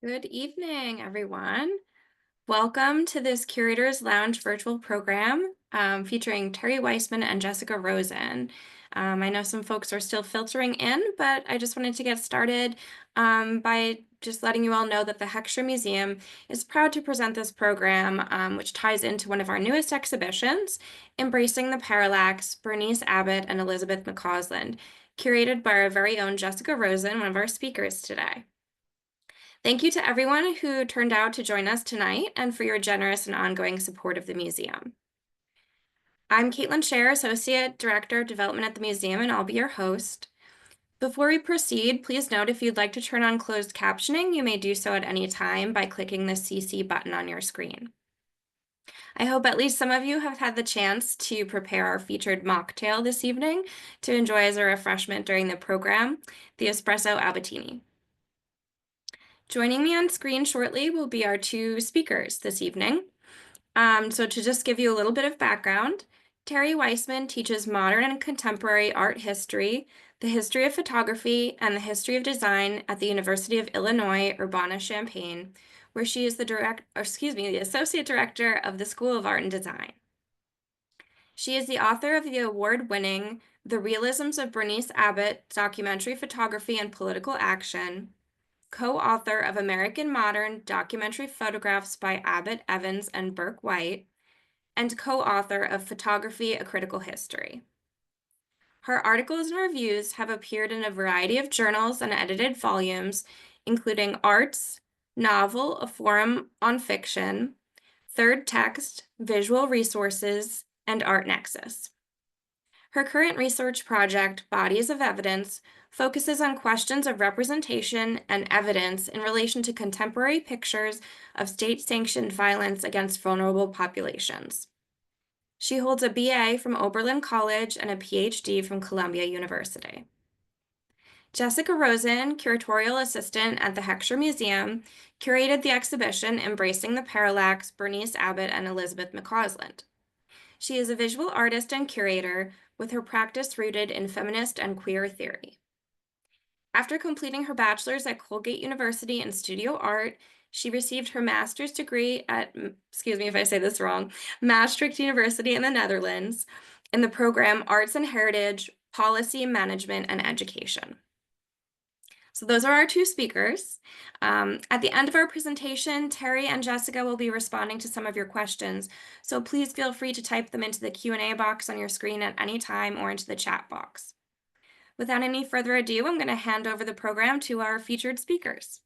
Good evening, everyone. Welcome to this Curator's Lounge virtual program featuring Terri Weissman and Jessica Rosen. I know some folks are still filtering in, but I just wanted to get started by just letting you all know that the Heckscher Museum is proud to present this program, which ties into one of our newest exhibitions, Embracing the Parallax, Berenice Abbott and Elizabeth McCausland, curated by our very own Jessica Rosen, one of our speakers today. Thank you to everyone who turned out to join us tonight and for your generous and ongoing support of the museum. I'm Caitlin Scher, Associate Director of Development at the museum, and I'll be your host. Before we proceed, please note if you'd like to turn on closed captioning, you may do so at any time by clicking the CC button on your screen. I hope at least some of you have had the chance to prepare our featured mocktail this evening to enjoy as a refreshment during the program, the Espresso Abbottini. Joining me on screen shortly will be our two speakers this evening. So to just give you a little bit of background, Terri Weissman teaches modern and contemporary art history, the history of photography, and the history of design at the University of Illinois, Urbana-Champaign, where she is the Associate Director of the School of Art and Design. She is the author of the award-winning The Realisms of Berenice Abbott, Documentary Photography and Political Action, co-author of American Modern Documentary Photographs by Abbott, Evans, and Burke White, and co-author of Photography, A Critical History. Her articles and reviews have appeared in a variety of journals and edited volumes, including Arts, Novel, A Forum on Fiction, Third Text, Visual Resources, and Art Nexus. Her current research project, Bodies of Evidence, focuses on questions of representation and evidence in relation to contemporary pictures of state-sanctioned violence against vulnerable populations. She holds a BA from Oberlin College and a PhD from Columbia University. Jessica Rosen, curatorial assistant at the Heckscher Museum, curated the exhibition Embracing the Parallax, Berenice Abbott and Elizabeth McCausland. She is a visual artist and curator with her practice rooted in feminist and queer theory. After completing her bachelor's at Colgate University in studio art, she received her master's degree at, excuse me if I say this wrong, Maastricht University in the Netherlands in the program Arts and Heritage, Policy, Management, and Education. So those are our two speakers. At the end of our presentation, Terri and Jessica will be responding to some of your questions. So please feel free to type them into the Q&A box on your screen at any time or into the chat box. Without any further ado, I'm going to hand over the program to our featured speakers.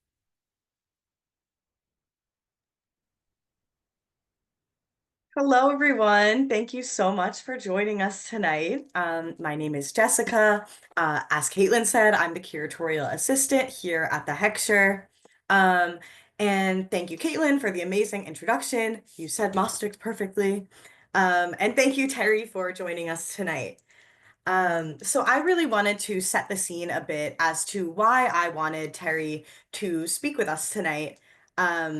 Hello, everyone. Thank you so much for joining us tonight. My name is Jessica. As Caitlin said, I'm the curatorial assistant here at the Heckscher. And thank you, Caitlin, for the amazing introduction. You said Maastricht perfectly. And thank you, Terri, for joining us tonight. So I really wanted to set the scene a bit as to why I wanted Terri to speak with us tonight.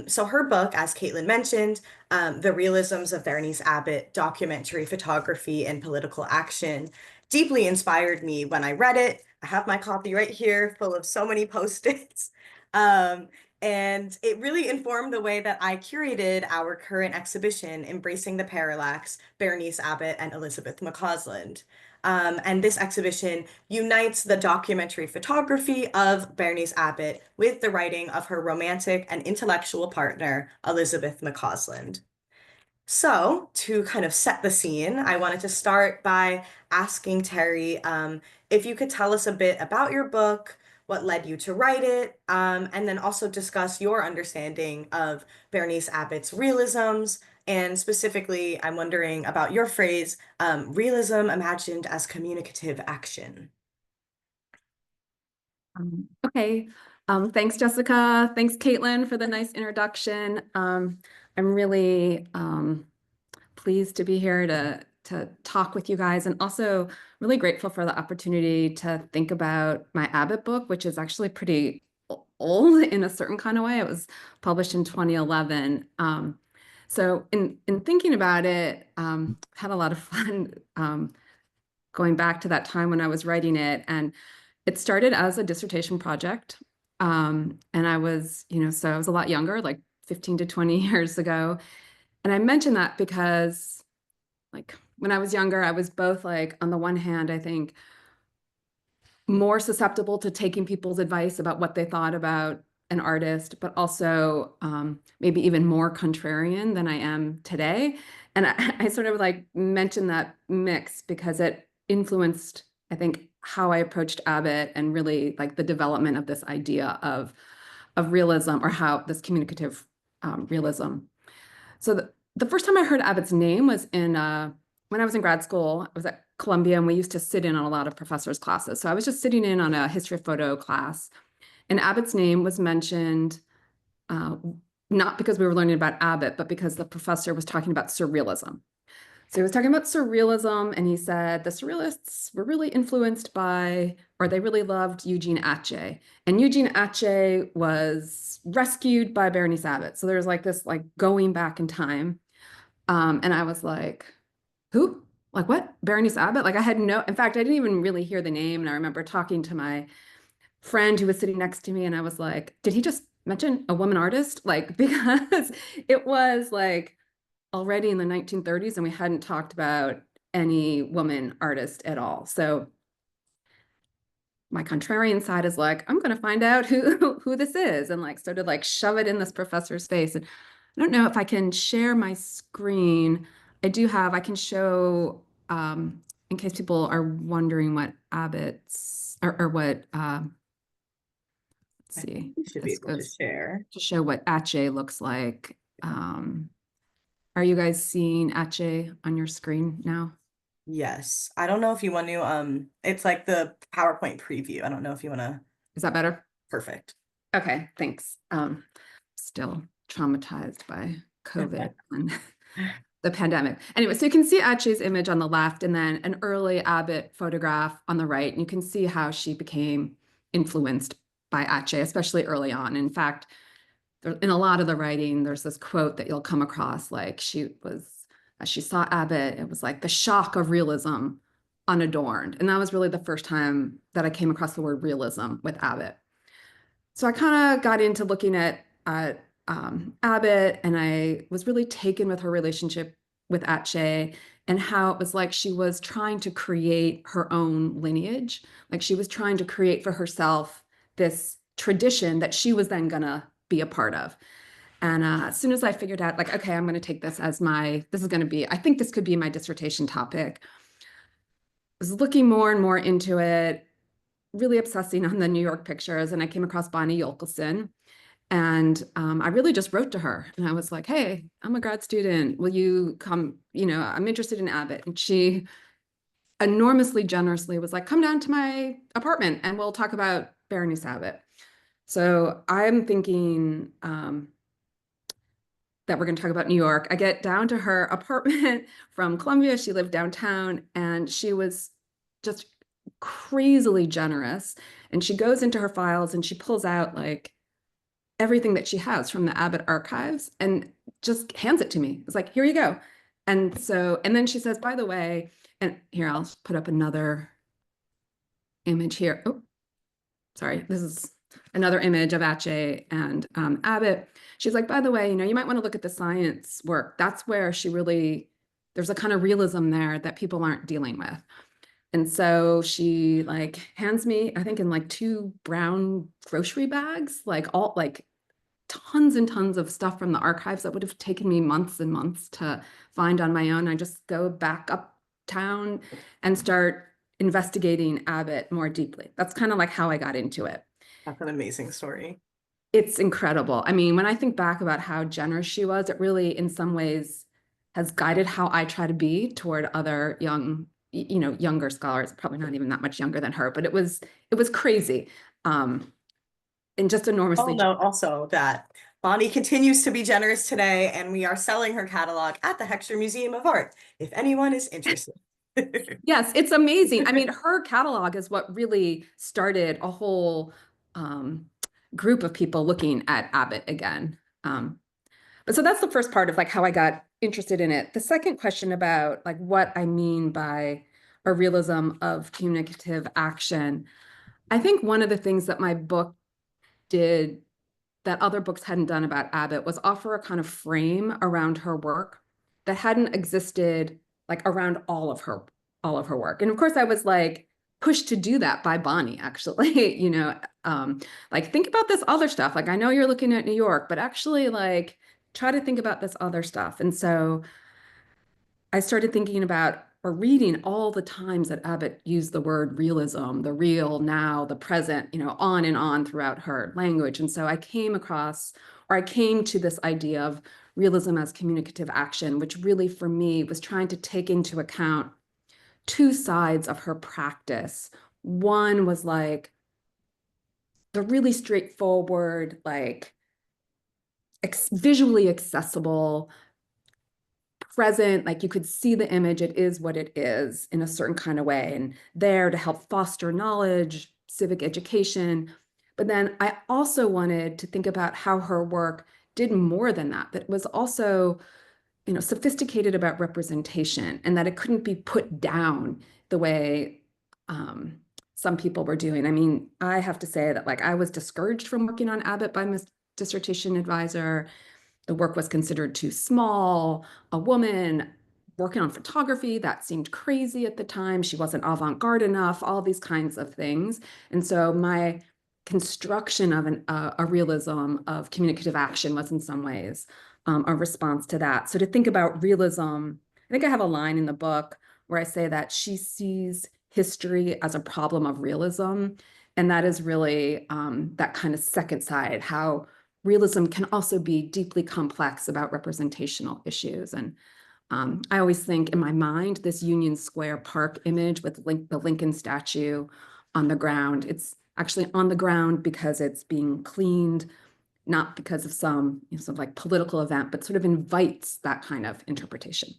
So her book, as Caitlin mentioned, The Realisms of Berenice Abbott, Documentary Photography and Political Action, deeply inspired me when I read it. I have my copy right here, full of so many post-its. And it really informed the way that I curated our current exhibition, Embracing the Parallax, Berenice Abbott and Elizabeth McCausland. And this exhibition unites the documentary photography of Berenice Abbott with the writing of her romantic and intellectual partner, Elizabeth McCausland. So to kind of set the scene, I wanted to start by asking Terri if you could tell us a bit about your book, what led you to write it, and then also discuss your understanding of Berenice Abbott's realisms. And specifically, I'm wondering about your phrase, realism imagined as communicative action. Okay. Thanks, Jessica. Thanks, Caitlin, for the nice introduction. I'm really pleased to be here to talk with you guys, and also really grateful for the opportunity to think about my Abbott book, which is actually pretty old in a certain kind of way. It was published in 2011. So in thinking about it, had a lot of fun going back to that time when I was writing it. And it started as a dissertation project. And I was, so I was a lot younger, like 15 to 20 years ago. And I mention that because like when I was younger, I was both like, on the one hand, I think more susceptible to taking people's advice about what they thought about an artist, but also maybe even more contrarian than I am today. And I sort of like mentioned that mix because it influenced, I think, how I approached Abbott and really like the development of this idea of realism, or how this communicative realism. So the first time I heard Abbott's name was when I was in grad school. I was at Columbia, and we used to sit in on a lot of professors' classes. So I was just sitting in on a history of photo class, and Abbott's name was mentioned, not because we were learning about Abbott, but because the professor was talking about surrealism. So he was talking about surrealism, and he said the surrealists were really influenced by, or they really loved Eugene Atget. And Eugene Atget was rescued by Berenice Abbott. So there's like this like going back in time. And I was like, who? Like what? Berenice Abbott? Like I had in fact, I didn't even really hear the name. And I remember talking to my friend who was sitting next to me, and I was like, did he just mention a woman artist? Like, because it was like already in the 1930s, and we hadn't talked about any woman artist at all. So my contrarian side is like, I'm going to find out who this is, and like started like shove it in this professor's face. And I don't know if I can share my screen. I can show, in case people are wondering what Abbott's, or what, let's see. You should be able to share. To show what Atget looks like. Are you guys seeing Atget on your screen now? Yes. I don't know if you want to, it's like the PowerPoint preview. I don't know if you want to. Is that better? Perfect. Okay, thanks. Still traumatized by COVID and the pandemic. Anyway, so you can see Atget's image on the left, and then an early Abbott photograph on the right. And you can see how she became influenced by Atget, especially early on. In fact, in a lot of the writing, there's this quote that you'll come across, like as she saw Abbott, it was like the shock of realism unadorned. And that was really the first time that I came across the word realism with Abbott. So I kind of got into looking at Abbott, and I was really taken with her relationship with Atget, and how it was like she was trying to create her own lineage. Like she was trying to create for herself this tradition that she was then gonna be a part of. And as soon as I figured out, like, okay, I'm going to take this as I think this could be my dissertation topic, I was looking more and more into it, really obsessing on the New York pictures. And I came across Bonnie Yolkelson. And I really just wrote to her. And I was like, hey, I'm a grad student. Will you come? I'm interested in Abbott. And she enormously generously was like, come down to my apartment and we'll talk about Berenice Abbott. So I'm thinking that we're going to talk about New York. I get down to her apartment from Columbia. She lived downtown, and she was just crazily generous. And she goes into her files and she pulls out like everything that she has from the Abbott archives and just hands it to me. It's like, here you go. And then she says, by the way, and here, I'll put up another image here. Oh, sorry. This is another image of Atget and Abbott. She's like, by the way, you might want to look at the science work. That's where there's a kind of realism there that people aren't dealing with. And so she like hands me, I think in like 2 brown grocery bags, like tons and tons of stuff from the archives that would have taken me months and months to find on my own. I just go back uptown and start investigating Abbott more deeply. That's kind of like how I got into it. That's an amazing story. It's incredible. I mean, when I think back about how generous she was, it really, in some ways, has guided how I try to be toward other younger scholars, probably not even that much younger than her, but it was crazy. And just enormously. I'll note also that Bonnie continues to be generous today, and we are selling her catalog at the Heckscher Museum of Art, if anyone is interested. Yes, it's amazing. I mean, her catalog is what really started a whole group of people looking at Abbott again. But so that's the first part of like how I got interested in it. The second question about like what I mean by a realism of communicative action. I think one of the things that my book did that other books hadn't done about Abbott was offer a kind of frame around her work that hadn't existed like around all of her work. And of course, I was like pushed to do that by Bonnie, actually, like think about this other stuff. Like I know you're looking at New York, but actually like try to think about this other stuff. And so I started thinking about or reading all the times that Abbott used the word realism, the real, now, the present, on and on throughout her language. And so I came to this idea of realism as communicative action, which really for me was trying to take into account two sides of her practice. One was like the really straightforward, like visually accessible, present, like you could see the image, it is what it is in a certain kind of way, and there to help foster knowledge, civic education. But then I also wanted to think about how her work did more than that, that was also, sophisticated about representation, and that it couldn't be put down the way some people were doing. I mean, I have to say that like I was discouraged from working on Abbott by my dissertation advisor. The work was considered too small. A woman working on photography, that seemed crazy at the time. She wasn't avant-garde enough, all these kinds of things. And so my construction of a realism of communicative action was in some ways a response to that. So to think about realism, I think I have a line in the book where I say that she sees history as a problem of realism. And that is really that kind of second side, how realism can also be deeply complex about representational issues. And I always think in my mind, this Union Square Park image with the Lincoln statue on the ground, it's actually on the ground because it's being cleaned, not because of some sort of like political event, but sort of invites that kind of interpretation.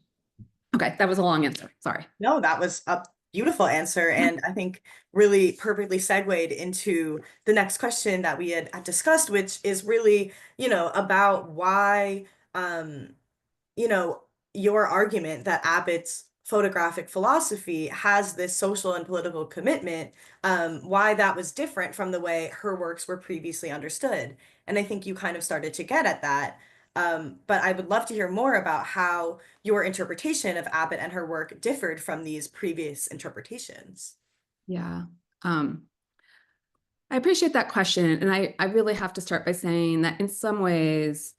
Okay, that was a long answer. Sorry. No, that was a beautiful answer. And I think really perfectly segued into the next question that we had discussed, which is really, about why, your argument that Abbott's photographic philosophy has this social and political commitment, why that was different from the way her works were previously understood. And I think you kind of started to get at that. But I would love to hear more about how your interpretation of Abbott and her work differed from these previous interpretations. Yeah. I appreciate that question. And I really have to start by saying that in some ways,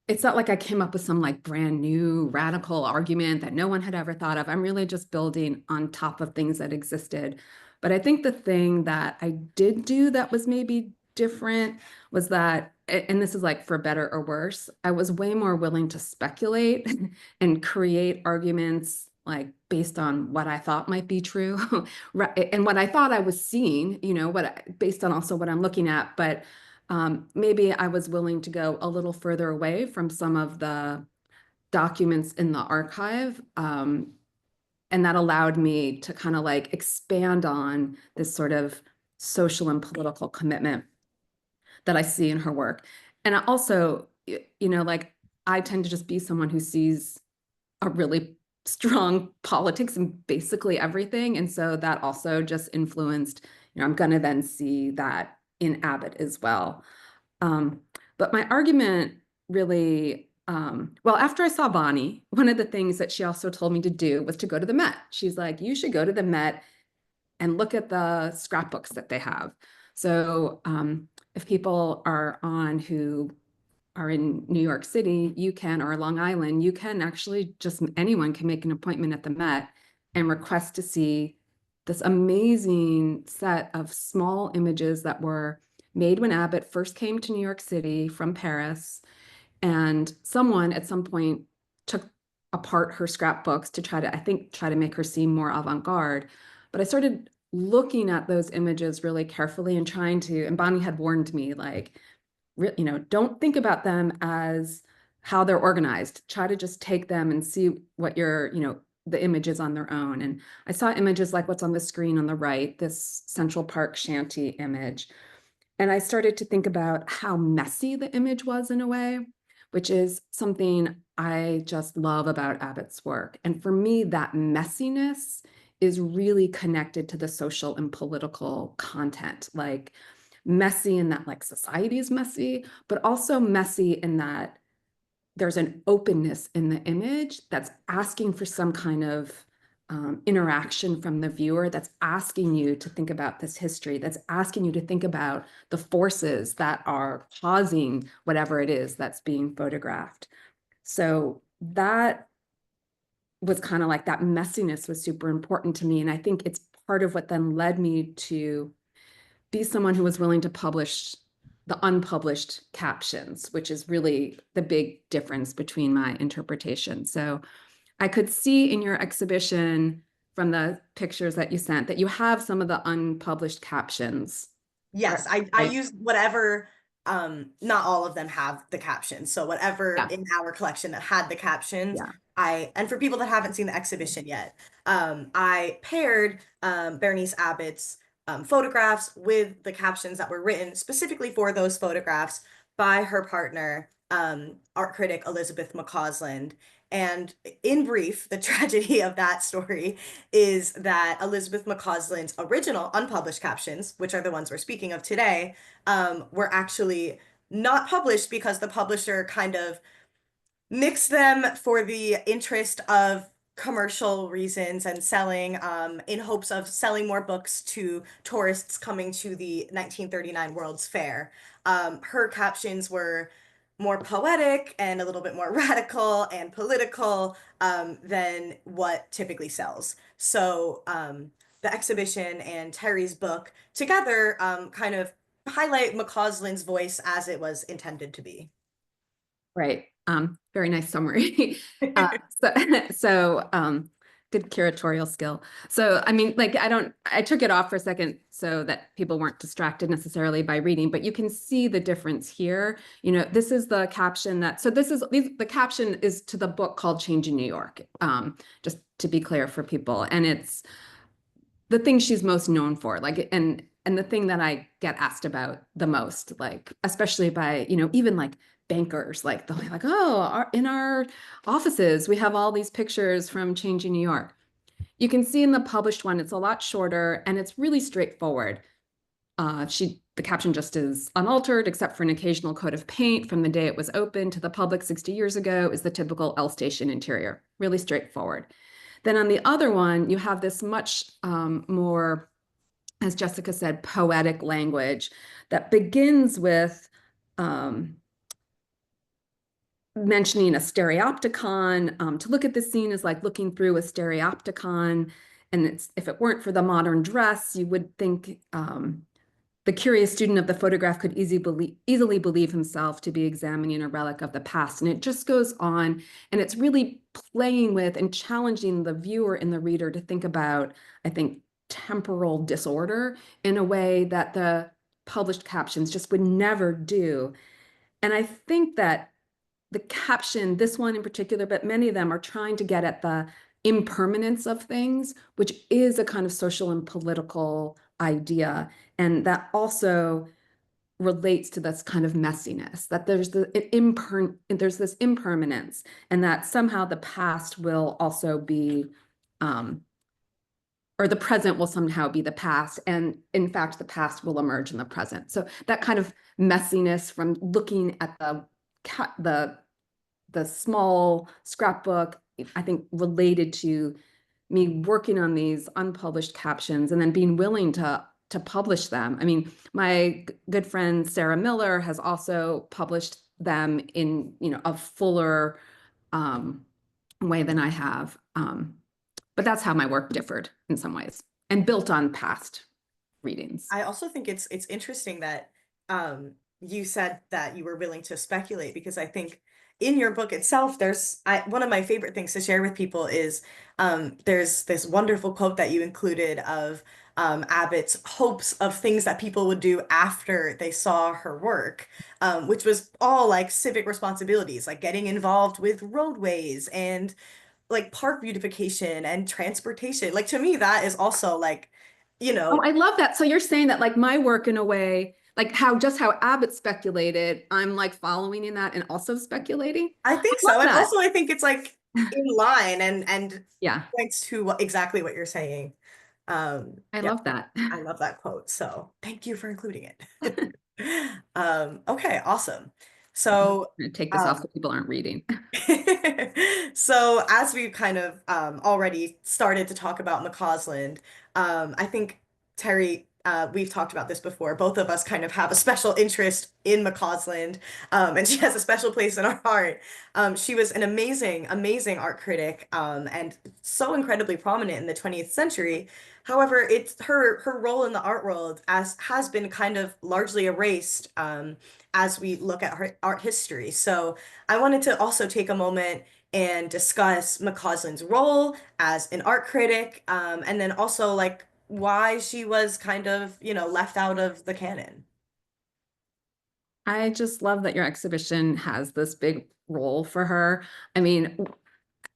it's not like I came up with some like brand new radical argument that no one had ever thought of. I'm really just building on top of things that existed. But I think the thing that I did do that was maybe different was that, and this is like for better or worse, I was way more willing to speculate and create arguments like based on what I thought might be true and what I thought I was seeing, based on also what I'm looking at. But maybe I was willing to go a little further away from some of the documents in the archive. And that allowed me to kind of like expand on this sort of social and political commitment that I see in her work. And I also, like I tend to just be someone who sees a really strong politics in basically everything. And so that also just influenced, I'm going to then see that in Abbott as well. But my argument really, well, after I saw Bonnie, one of the things that she also told me to do was to go to the Met. She's like, you should go to the Met and look at the scrapbooks that they have. So if people are on who are in New York City, you can, or Long Island, you can actually anyone can make an appointment at the Met and request to see this amazing set of small images that were made when Abbott first came to New York City from Paris. And someone at some point took apart her scrapbooks to try to make her seem more avant-garde. But I started looking at those images really carefully and and Bonnie had warned me, like, don't think about them as how they're organized. Try to just take them and see what the images on their own. And I saw images like what's on the screen on the right, this Central Park shanty image. And I started to think about how messy the image was in a way, which is something I just love about Abbott's work. And for me, that messiness is really connected to the social and political content. Like messy in that like society is messy, but also messy in that there's an openness in the image that's asking for some kind of interaction from the viewer, that's asking you to think about this history, that's asking you to think about the forces that are causing whatever it is that's being photographed. So that was kind of like that messiness was super important to me. And I think it's part of what then led me to be someone who was willing to publish the unpublished captions, which is really the big difference between my interpretation. So I could see in your exhibition from the pictures that you sent that you have some of the unpublished captions. Yes, I use whatever, not all of them have the captions. So whatever in our collection that had the captions, and for people that haven't seen the exhibition yet, I paired Berenice Abbott's photographs with the captions that were written specifically for those photographs by her partner, art critic Elizabeth McCausland. And in brief, the tragedy of that story is that Elizabeth McCausland's original unpublished captions, which are the ones we're speaking of today, were actually not published because the publisher kind of mixed them for the interest of commercial reasons and selling, in hopes of selling more books to tourists coming to the 1939 World's Fair. Her captions were more poetic and a little bit more radical and political than what typically sells. So the exhibition and Terri's book together kind of highlight McCausland's voice as it was intended to be. Right. Very nice summary. Good curatorial skill. So, I mean, like, I took it off for a second so that people weren't distracted necessarily by reading, but you can see the difference here. You know, this is the caption the caption is to the book called Change in New York, just to be clear for people. And it's the thing she's most known for, like, and the thing that I get asked about the most, like, especially by, even like bankers, like they'll be like, oh, in our offices, we have all these pictures from Change in New York. You can see in the published one, it's a lot shorter and it's really straightforward. The caption just is unaltered, except for an occasional coat of paint from the day it was opened to the public 60 years ago is the typical L station interior, really straightforward. Then on the other one, you have this much more, as Jessica said, poetic language that begins with mentioning a stereopticon. To look at this scene is like looking through a stereopticon. And if it weren't for the modern dress, you would think the curious student of the photograph could easily believe himself to be examining a relic of the past. And it just goes on. And it's really playing with and challenging the viewer and the reader to think about, I think, temporal disorder in a way that the published captions just would never do. And I think that the caption, this one in particular, but many of them are trying to get at the impermanence of things, which is a kind of social and political idea. And that also relates to this kind of messiness, that there's there's this impermanence, and that somehow the past will also be, or the present will somehow be the past. And in fact, the past will emerge in the present. So that kind of messiness from looking at the small scrapbook, I think, related to me working on these unpublished captions and then being willing to publish them. I mean, my good friend Sarah Miller has also published them in a fuller way than I have. But that's how my work differed in some ways and built on past readings. I also think it's interesting that you said that you were willing to speculate, because I think in your book itself, one of my favorite things to share with people is there's this wonderful quote that you included of Abbott's hopes of things that people would do after they saw her work, which was all like civic responsibilities, like getting involved with roadways and like park beautification and transportation. Like, to me, that is also like, Oh, I love that. So you're saying that like my work in a way, like how Abbott speculated, I'm like following in that and also speculating. I think so. And also I think it's like in line and yeah, points to exactly what you're saying. I Yeah, love that. I love that quote. So thank you for including it. Okay, awesome. So, I'm gonna take this off um, so people aren't reading. so as we've kind of already started to talk about McCausland, I think Terry, we've talked about this before. Both of us kind of have a special interest in McCausland, and she has a special place in our heart. She was an amazing, amazing art critic, and so incredibly prominent in the 20th century. However, it's her role in the art world as has been kind of largely erased, as we look at her art history. So I wanted to also take a moment and discuss McCausland's role as an art critic, and then also like why she was kind of, left out of the canon. I just love that your exhibition has this big role for her. I mean,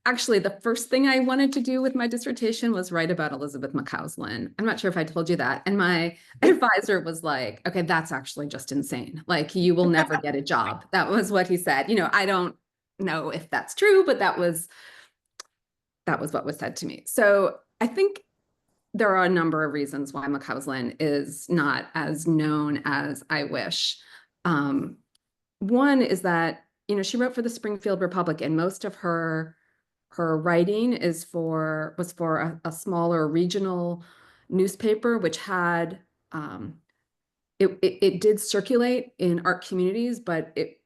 actually, the first thing I wanted to do with my dissertation was write about Elizabeth McCausland. I'm not sure if I told you that. And my advisor was like, okay, that's actually just insane. Like, you will never get a job. That was what he said. I don't know if that's true, but that was what was said to me. So I think there are a number of reasons why McCausland is not as known as I wish. Um, One is that, she wrote for the Springfield Republic, and most of her writing was for a smaller regional newspaper, which had it did circulate in art communities, but it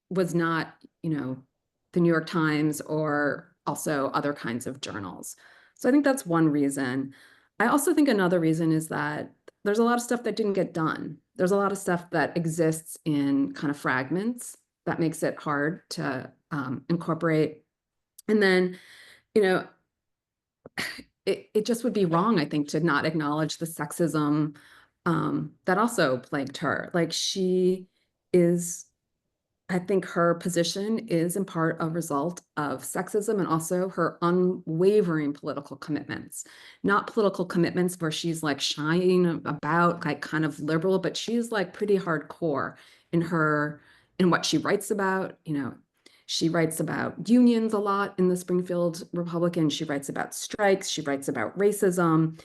was not, the New York Times or also other kinds of journals. So I think that's one reason. I also think another reason is that there's a lot of stuff that didn't get done. There's a lot of stuff that exists in kind of fragments that makes it hard to incorporate. And then, you know, it just would be wrong, I think, to not acknowledge the sexism that also plagued her. Like, I think her position is in part a result of sexism and also her unwavering political commitments. Not political commitments where she's like shying about like kind of liberal, but she's like pretty hardcore in what she writes about. She writes about unions a lot in the Springfield Republican. She writes about strikes. She writes about racism.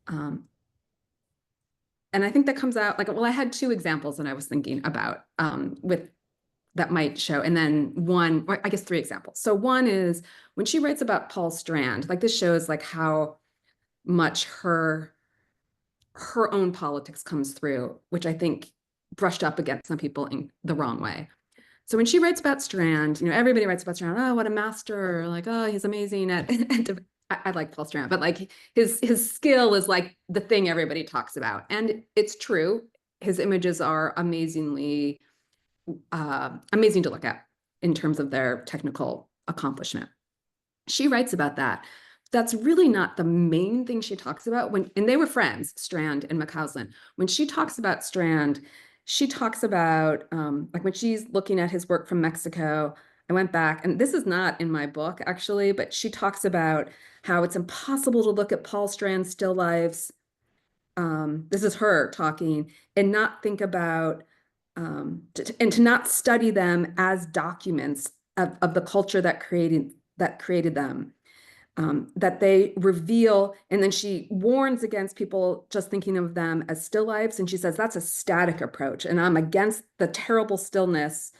Um, and I think that comes out like, well, I had two examples that I was thinking about with that might show. And then one, or I guess three examples. So one is when she writes about Paul Strand, like this shows like how much her own politics comes through, which I think brushed up against some people in the wrong way. So when she writes about Strand, everybody writes about Strand. Oh, what a master! Like, oh, he's amazing at. I like Paul Strand, but like his skill is like the thing everybody talks about, and it's true. His images are amazing to look at in terms of their technical accomplishment. She writes about that. That's really not the main thing she talks about and they were friends, Strand and McCausland. When she talks about Strand, she talks about like when she's looking at his work from Mexico. I went back, and this is not in my book actually, but she talks about how it's impossible to look at Paul Strand's still lives. This is her talking, and not think about and to not study them as documents of the culture that created them. That they reveal, and then she warns against people just thinking of them as still lifes, and she says that's a static approach, and I'm against the terrible stillness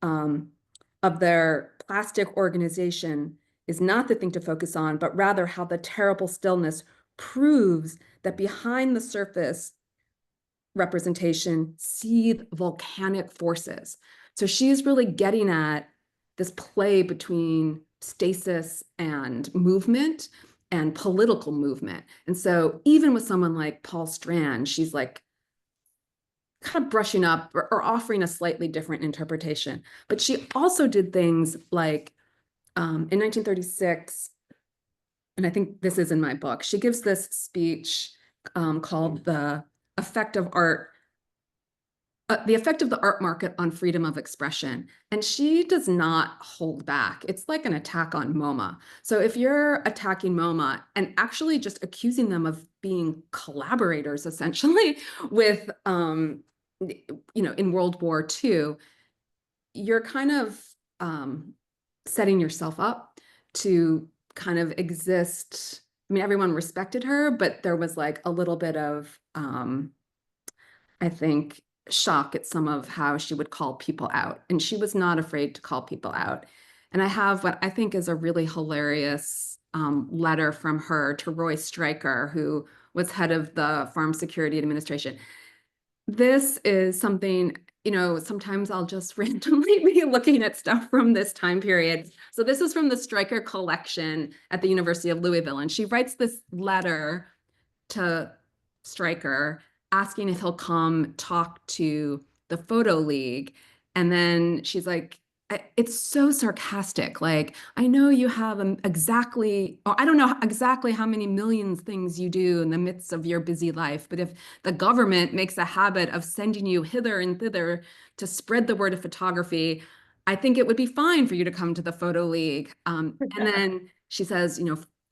of their plastic organization is not the thing to focus on, but rather how the terrible stillness proves that behind the surface representation seethe volcanic forces. So she's really getting at this play between stasis and movement and political movement. And so even with someone like Paul Strand, she's like kind of brushing up or offering a slightly different interpretation. But she also did things like in 1936, and I think this is in my book, she gives this speech called The Effect of Art the effect of the art market on freedom of expression. And she does not hold back. It's like an attack on MoMA. So if you're attacking MoMA and actually just accusing them of being collaborators, essentially, with, in World War II, you're kind of setting yourself up to kind of exist I mean, everyone respected her, but there was like a little bit of, I think, shock at some of how she would call people out. And she was not afraid to call people out. And I have what I think is a really hilarious letter from her to Roy Stryker, who was head of the Farm Security Administration. This is something, sometimes I'll just randomly be looking at stuff from this time period. So this is from the Stryker collection at the University of Louisville. And she writes this letter to Stryker asking if he'll come talk to the Photo League. And then she's like, it's so sarcastic. Like, I know you have exactly, or I don't know exactly how many millions things you do in the midst of your busy life, but if the government makes a habit of sending you hither and thither to spread the word of photography, I think it would be fine for you to come to the Photo League. And then she says,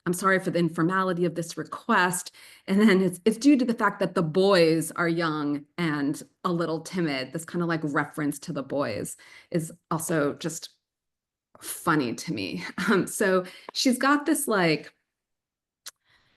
I'm sorry for the informality of this request. And then it's due to the fact that the boys are young and a little timid. This kind of like reference to the boys is also just funny to me. So she's got this like,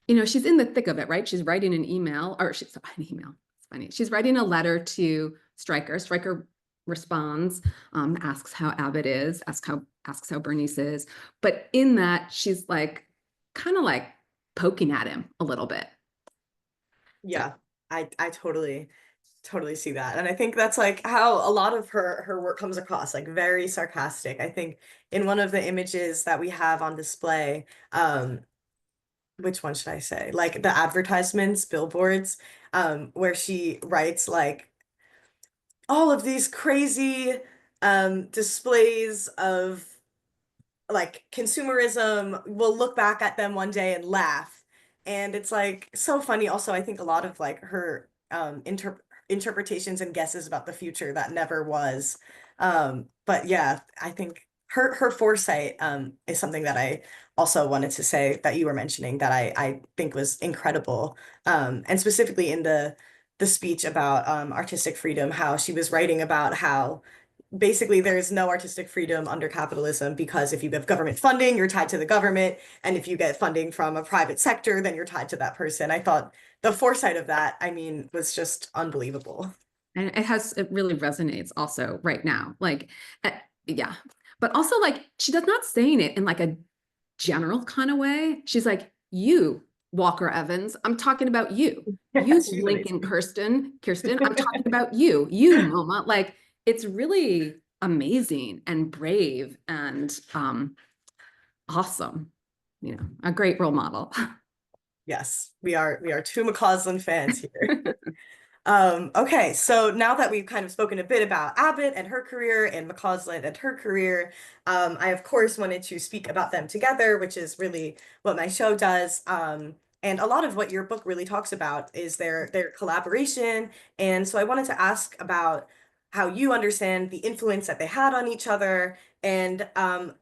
she's in the thick of it, right? She's writing an email, or she's an email. It's funny. She's writing a letter to Stryker. Stryker responds, asks how Abbott is, asks how Bernice is. But in that, she's like, kind of like poking at him a little bit. Yeah, I totally see that. And I think that's like how a lot of her work comes across, like very sarcastic. I think in one of the images that we have on display, which one should I say? Like the advertisements, billboards, where she writes like all of these crazy displays of like consumerism, we'll look back at them one day and laugh. And it's like so funny. Also, I think a lot of like her interpretations and guesses about the future that never was. But yeah, I think her foresight is something that I also wanted to say that you were mentioning that I think was incredible. And specifically in the speech about artistic freedom, how she was writing about how basically there's no artistic freedom under capitalism because if you have government funding, you're tied to the government. And if you get funding from a private sector, then you're tied to that person. I thought the foresight of that, I mean, was just unbelievable. And it really resonates also right now. Like, yeah. But also like, she does not saying it in like a general kind of way. She's like, you, Walker Evans, I'm talking about you. You, Lincoln Kirsten, I'm talking about you, MoMA. Like, it's really amazing and brave and awesome. A great role model. Yes, we are two McCausland fans here. Okay, so now that we've kind of spoken a bit about Abbott and her career and McCausland and her career, I of course wanted to speak about them together, which is really what my show does. And a lot of what your book really talks about is their collaboration. And so I wanted to ask about how you understand the influence that they had on each other and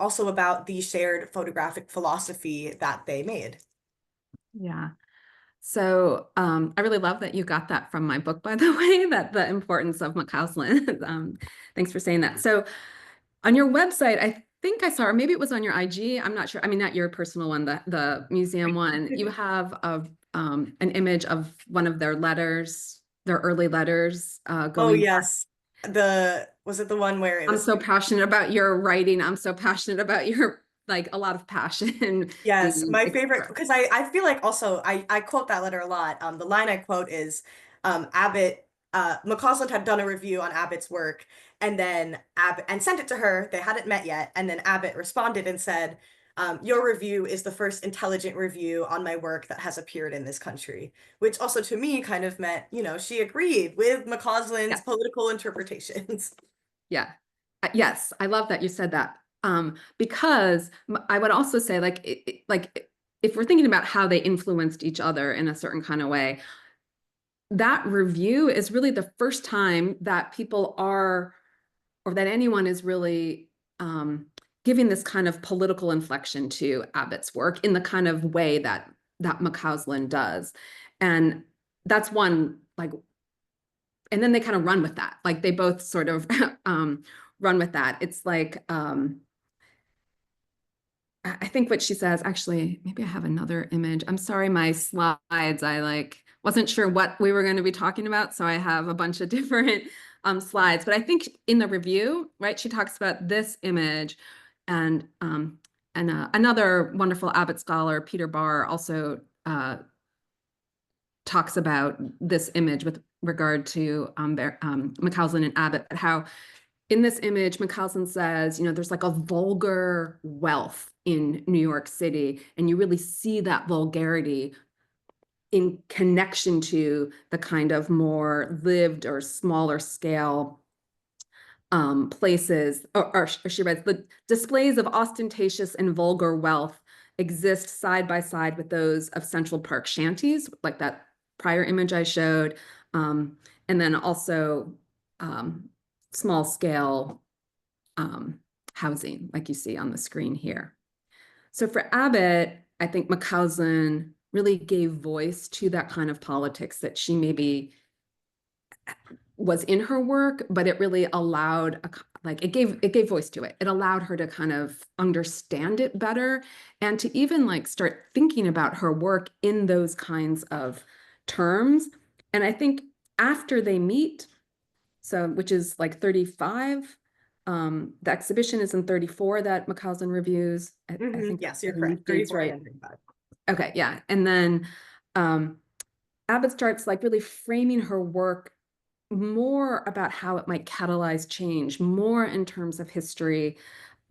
also about the shared photographic philosophy that they made. Yeah. So I really love that you got that from my book, by the way, that the importance of McCausland. Thanks for saying that. So on your website, I think I saw, or maybe it was on your IG, I'm not sure. I mean, not your personal one, the museum one. You have an image of one of their letters, their early letters going. Oh, yes. Was it the one where it I'm was so passionate about your writing. I'm so passionate about your like a lot of passion. Yes, my favorite, because I feel like also I quote that letter a lot. The line I quote is Abbott, McCausland had done a review on Abbott's work and then Abbott and sent it to her. They hadn't met yet. And then Abbott responded and said, your review is the first intelligent review on my work that has appeared in this country, which also to me kind of meant, she agreed with McCausland's political interpretations. Yeah. Yes, I love that you said that. Because I would also say like if we're thinking about how they influenced each other in a certain kind of way, that review is really the first time that people are, or that anyone is really giving this kind of political inflection to Abbott's work in the kind of way that McCausland does. And that's one, like, and then they kind of run with that. Like they both sort of run with that. It's like, I think what she says, actually, maybe I have another image. I'm sorry, my slides, I like wasn't sure what we were going to be talking about, so I have a bunch of different slides. But I think in the review, right, she talks about this image, and another wonderful Abbott scholar, Peter Barr, also talks about this image with regard to McCausland and Abbott, but how in this image, McCausland says, you know, there's like a vulgar wealth in New York City, and you really see that vulgarity in connection to the kind of more lived or smaller scale places, or she writes, the displays of ostentatious and vulgar wealth exist side by side with those of Central Park shanties, like that prior image I showed, and then also small scale housing, like you see on the screen here. So for Abbott, I think McCausland really gave voice to that kind of politics that she maybe was in her work, but it really allowed it gave voice to it. It allowed her to kind of understand it better and to even like start thinking about her work in those kinds of terms. And I think after they meet, so which is like 35, the exhibition is in 34 that McCausland reviews. I think yes, you're correct. 34 right. and 35. Okay, yeah. And then Abbott starts like really framing her work more about how it might catalyze change, more in terms of history.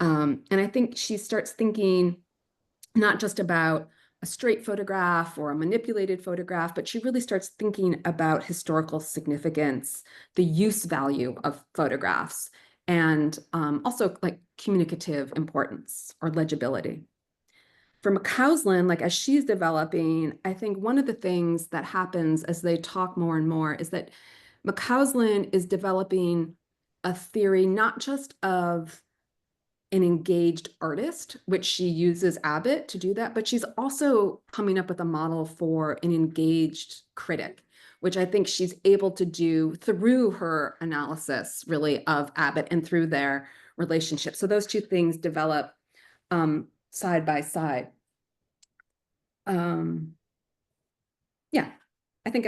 And I think she starts thinking not just about a straight photograph or a manipulated photograph, but she really starts thinking about historical significance, the use value of photographs, and also like communicative importance or legibility. For McCausland, like as she's developing, I think one of the things that happens as they talk more and more is that McCausland is developing a theory not just of an engaged artist, which she uses Abbott to do that, but she's also coming up with a model for an engaged critic, which I think she's able to do through her analysis really of Abbott and through their relationship. So those two things develop side by side. Yeah, I think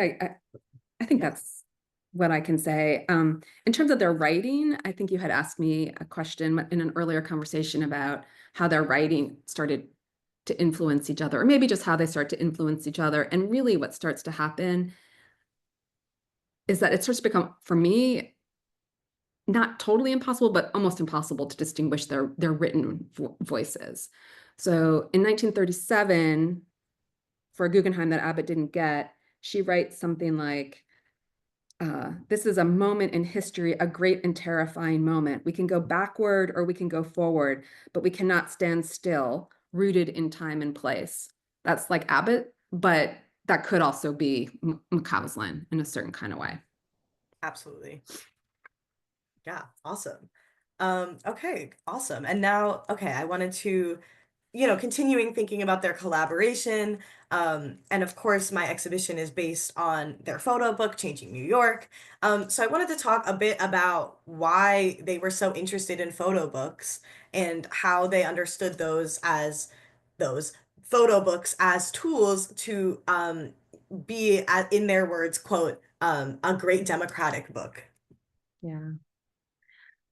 that's what I can say. In terms of their writing, I think you had asked me a question in an earlier conversation about how their writing started to influence each other, or maybe just how they start to influence each other. And really what starts to happen is that it starts to become, for me, not totally impossible, but almost impossible to distinguish their written voices. So in 1937, for a Guggenheim that Abbott didn't get, she writes something like, this is a moment in history, a great and terrifying moment. We can go backward or we can go forward, but we cannot stand still, rooted in time and place. That's like Abbott, but that could also be McCausland in a certain kind of way. Absolutely. Yeah, awesome. Okay, awesome. And now, okay, I wanted to, continuing thinking about their collaboration. And of course, my exhibition is based on their photo book, Changing New York. So I wanted to talk a bit about why they were so interested in photo books and how they understood those photo books as tools to be, in their words, quote, a great democratic book. Yeah.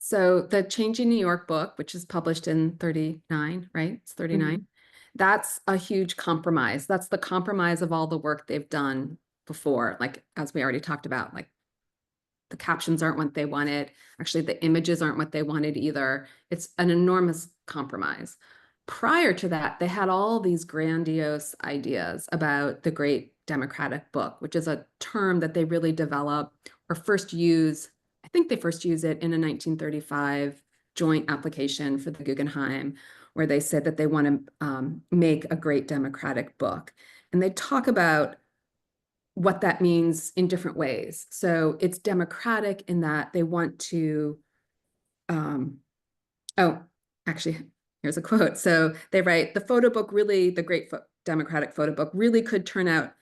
So the Changing New York book, which is published in 39, right? It's 39. That's a huge compromise. That's the compromise of all the work they've done before. Like, as we already talked about, like the captions aren't what they wanted. Actually, the images aren't what they wanted either. It's an enormous compromise. Prior to that, they had all these grandiose ideas about the great democratic book, which is a term that they really develop or first use. I think they first use it in a 1935 joint application for the Guggenheim, where they said that they want to make a great democratic book. And they talk about what that means in different ways. So it's democratic in that they want to, actually, here's a quote. So they write, the photo book really, the great democratic photo book really could turn out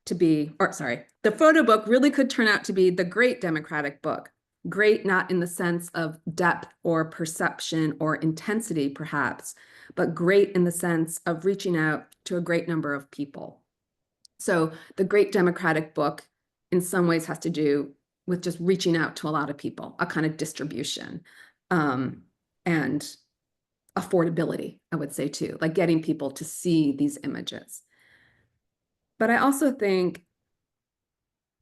to be, the photo book really could turn out to be the great democratic book. Great, not in the sense of depth or perception or intensity, perhaps, but great in the sense of reaching out to a great number of people. So the Great Democratic Book in some ways has to do with just reaching out to a lot of people, a kind of distribution, and affordability, I would say too, like getting people to see these images. But I also think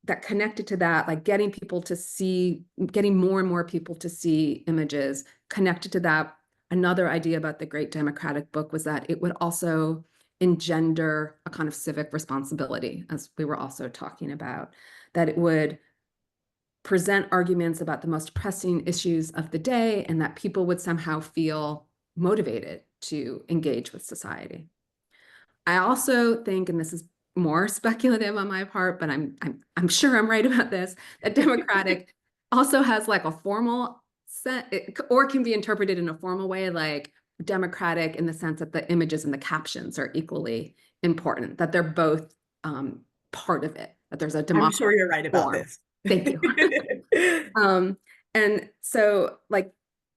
that connected to that, like getting people to see, getting more and more people to see images, connected to that, another idea about the Great Democratic Book was that it would also engender a kind of civic responsibility, as we were also talking about, that it would present arguments about the most pressing issues of the day and that people would somehow feel motivated to engage with society. I also think, and this is more speculative on my part, but I'm sure I'm right about this, that democratic also has like a formal set, or can be interpreted in a formal way, like democratic in the sense that the images and the captions are equally important, that they're both part of it, that there's a I'm democratic sure you're right about form. this. Thank you. And so like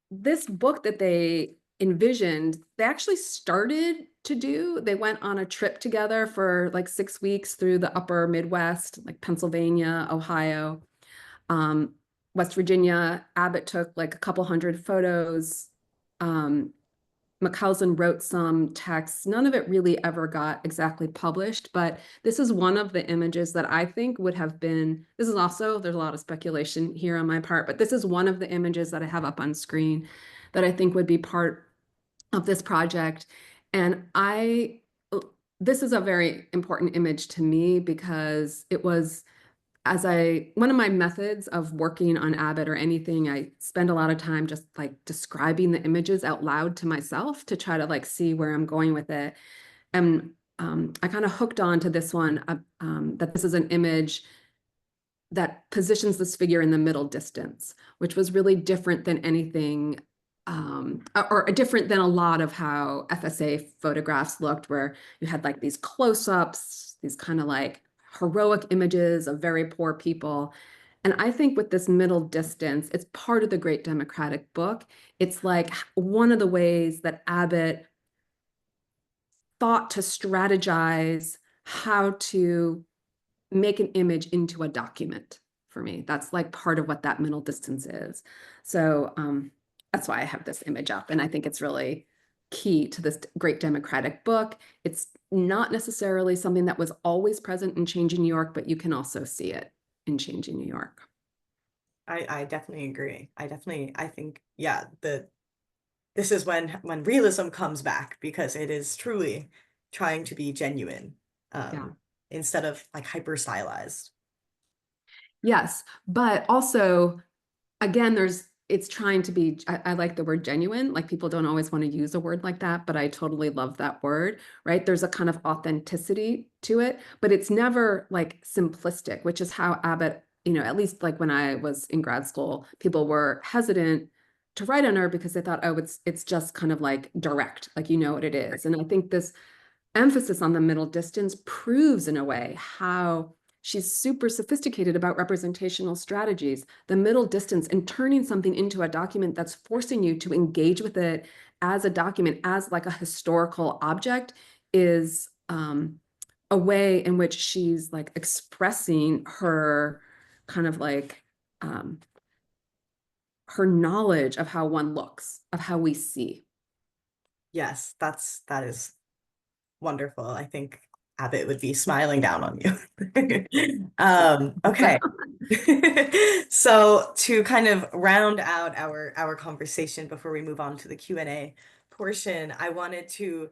this book that they envisioned, they actually started to do. They went on a trip together for like 6 weeks through the upper Midwest, like Pennsylvania, Ohio, West Virginia. Abbott took like a couple hundred photos. McCausland wrote some texts. None of it really ever got exactly published, but this is one of the images that I think would have been, this is also, there's a lot of speculation here on my part, but this is one of the images that I have up on screen that I think would be part of this project. And this is a very important image to me because it was, one of my methods of working on Abbott or anything, I spend a lot of time just like describing the images out loud to myself to try to like see where I'm going with it. And I kind of hooked on to this one, that this is an image that positions this figure in the middle distance, which was really different than anything, or different than a lot of how FSA photographs looked, where you had like these close-ups, these kind of like heroic images of very poor people. And I think with this middle distance, it's part of the Great Democratic Book. It's like one of the ways that Abbott thought to strategize how to make an image into a document for me. That's like part of what that middle distance is. So that's why I have this image up. And I think it's really key to this Great Democratic Book. It's not necessarily something that was always present in Changing New York, but you can also see it in Changing New York. I definitely agree. I think, yeah, this is when realism comes back, because it is truly trying to be genuine, Yeah. instead of like hyper stylized. Yes, but also, again, it's trying to be, I like the word genuine, like people don't always want to use a word like that, but I totally love that word, right? There's a kind of authenticity to it, but it's never like simplistic, which is how Abbott, at least like when I was in grad school, people were hesitant to write on her because they thought, oh, it's just kind of like direct, like you know what it is. And I think this emphasis on the middle distance proves in a way how she's super sophisticated about representational strategies, the middle distance, and turning something into a document that's forcing you to engage with it as a document, as like a historical object, is a way in which she's like expressing her kind of like her knowledge of how one looks, of how we see. Yes, that is wonderful. I think Abbott would be smiling down on you. Okay. So to kind of round out our conversation before we move on to the Q&A portion, I wanted to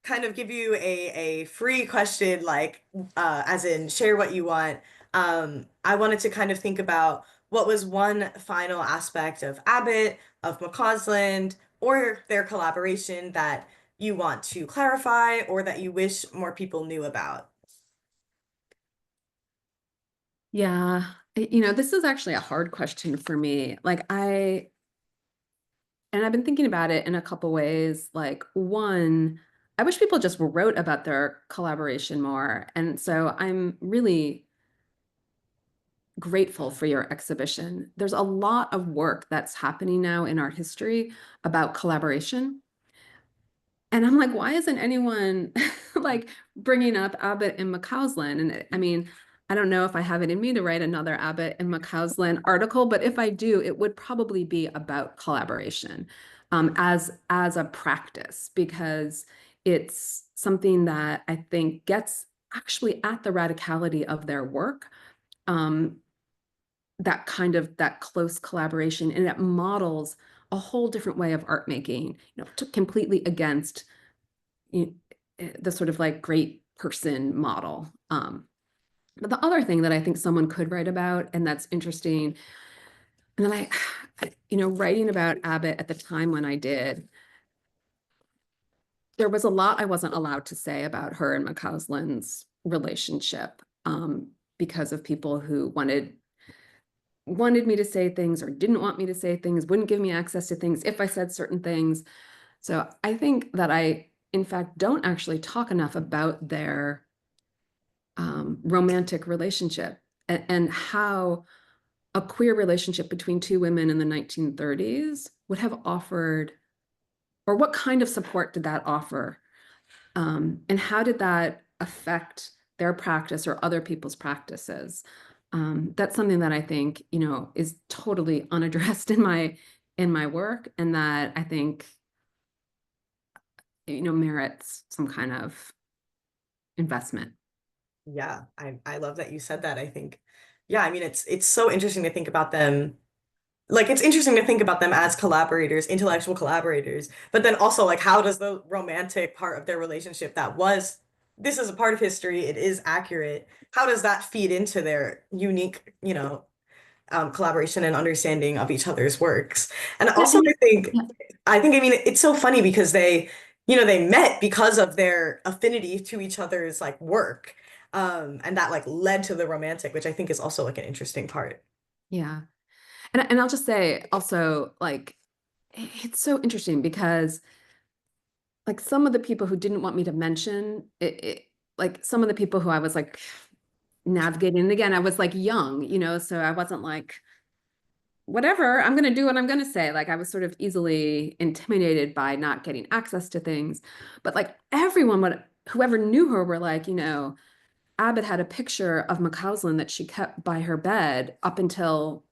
kind of give you a free question, like as in share what you want. I wanted to kind of think about what was one final aspect of Abbott, of McCausland, or their collaboration that you want to clarify or that you wish more people knew about. Yeah, this is actually a hard question for me. And I've been thinking about it in a couple ways. Like one, I wish people just wrote about their collaboration more. And so I'm really grateful for your exhibition. There's a lot of work that's happening now in art history about collaboration. And I'm like, why isn't anyone like bringing up Abbott and McCausland? And I mean, I don't know if I have it in me to write another Abbott and McCausland article, but if I do, it would probably be about collaboration as a practice, because it's something that I think gets actually at the radicality of their work. Um, that kind of that close collaboration, and it models a whole different way of art making, completely against the sort of like great person model. But the other thing that I think someone could write about, and that's interesting, and then writing about Abbott at the time when I did, there was a lot I wasn't allowed to say about her and McCausland's relationship, because of people who wanted me to say things or didn't want me to say things, wouldn't give me access to things if I said certain things. So I think that I, in fact, don't actually talk enough about their romantic relationship, and how a queer relationship between two women in the 1930s would have offered, or what kind of support did that offer? And how did that affect their practice or other people's practices? That's something that I think, is totally unaddressed in my work, and that I think, merits some kind of investment. Yeah, I love that you said that. I think, yeah, I mean, it's so interesting to think about them. Like, it's interesting to think about them as collaborators, intellectual collaborators, but then also, like, how does the romantic part of their relationship this is a part of history, it is accurate. How does that feed into their unique, collaboration and understanding of each other's works? And Yeah, also, yeah, I mean, it's so funny because they met because of their affinity to each other's like work. And that like led to the romantic, which I think is also like an interesting part. yeah. And I'll just say also, like, it's so interesting because, like, some of the people who didn't want me to mention it, like some of the people who I was like navigating, and again, I was like young, so I wasn't like, whatever, I'm going to do what I'm going to say. Like, I was sort of easily intimidated by not getting access to things. But like everyone, whoever knew her, were like, Abbott had a picture of McCausland that she kept by her bed up until,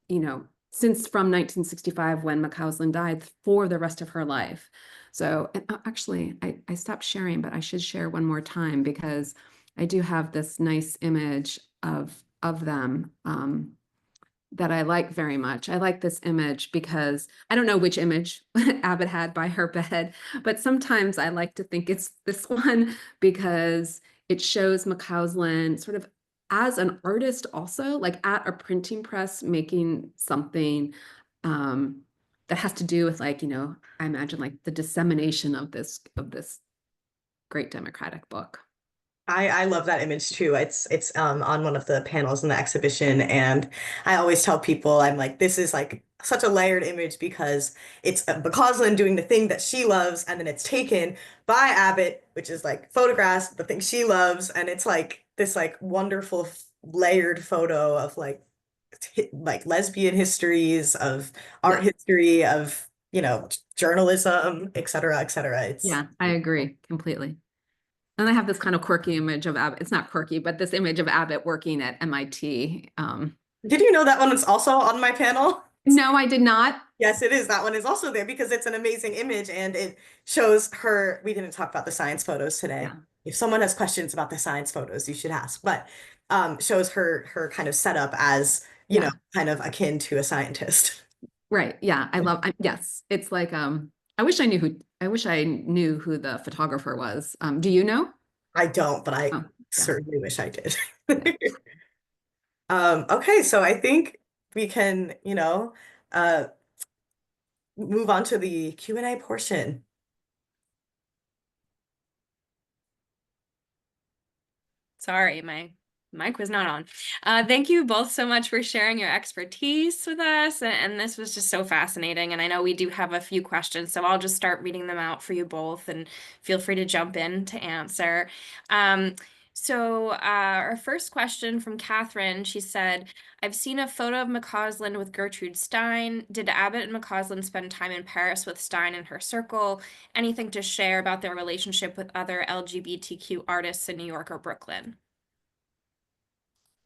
since from 1965, when McCausland died, for the rest of her life. So, and actually, I stopped sharing, but I should share one more time, because I do have this nice image of them, that I like very much. I like this image because I don't know which image Abbott had by her bed, but sometimes I like to think it's this one, because it shows McCausland sort of as an artist, also like at a printing press making something, that has to do with, like, I imagine like the dissemination of this great democratic book. I love that image too. It's on one of the panels in the exhibition, and I always tell people, I'm like, this is like such a layered image because it's McCausland doing the thing that she loves, and then it's taken by Abbott, which is like photographs the thing she loves, and it's like this like wonderful layered photo of like lesbian histories, of art Yeah, history, of journalism, et cetera, et cetera. It's yeah, I agree completely. And I have this kind of quirky image of Abbott. It's not quirky, but this image of Abbott working at MIT. Did you know that one is also on my panel? No, I did not. Yes, it is. That one is also there because it's an amazing image and it shows her. We didn't talk about the science photos today. Yeah, If someone has questions about the science photos, you should ask. But shows her kind of setup as, yeah, kind of akin to a scientist. right. Yeah, yes. It's like, I wish I knew who the photographer was. Do you know? I don't, but I Oh, yeah, certainly wish I did. yeah. Okay, so I think we can, uh, move on to the Q&A portion. Sorry, my mic was not on. Thank you both so much for sharing your expertise with us. And this was just so fascinating. And I know we do have a few questions, so I'll just start reading them out for you both and feel free to jump in to answer. Um, So our first question from Catherine, she said, I've seen a photo of McCausland with Gertrude Stein. Did Abbott and McCausland spend time in Paris with Stein and her circle? Anything to share about their relationship with other LGBTQ artists in New York or Brooklyn?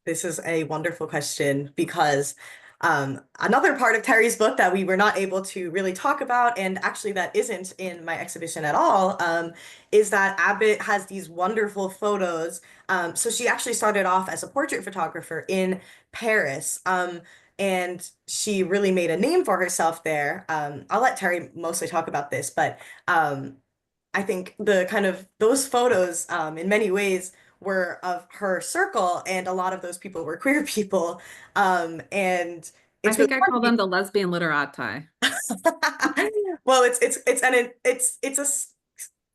This is a wonderful question because another part of Terry's book that we were not able to really talk about, and actually that isn't in my exhibition at all, is that Abbott has these wonderful photos. So she actually started off as a portrait photographer in Paris, and she really made a name for herself there. I'll let Terry mostly talk about this, but I think the kind of those photos, in many ways, were of her circle, and a lot of those people were queer people. And I it's really think I call funny. them the lesbian literati. Well, it's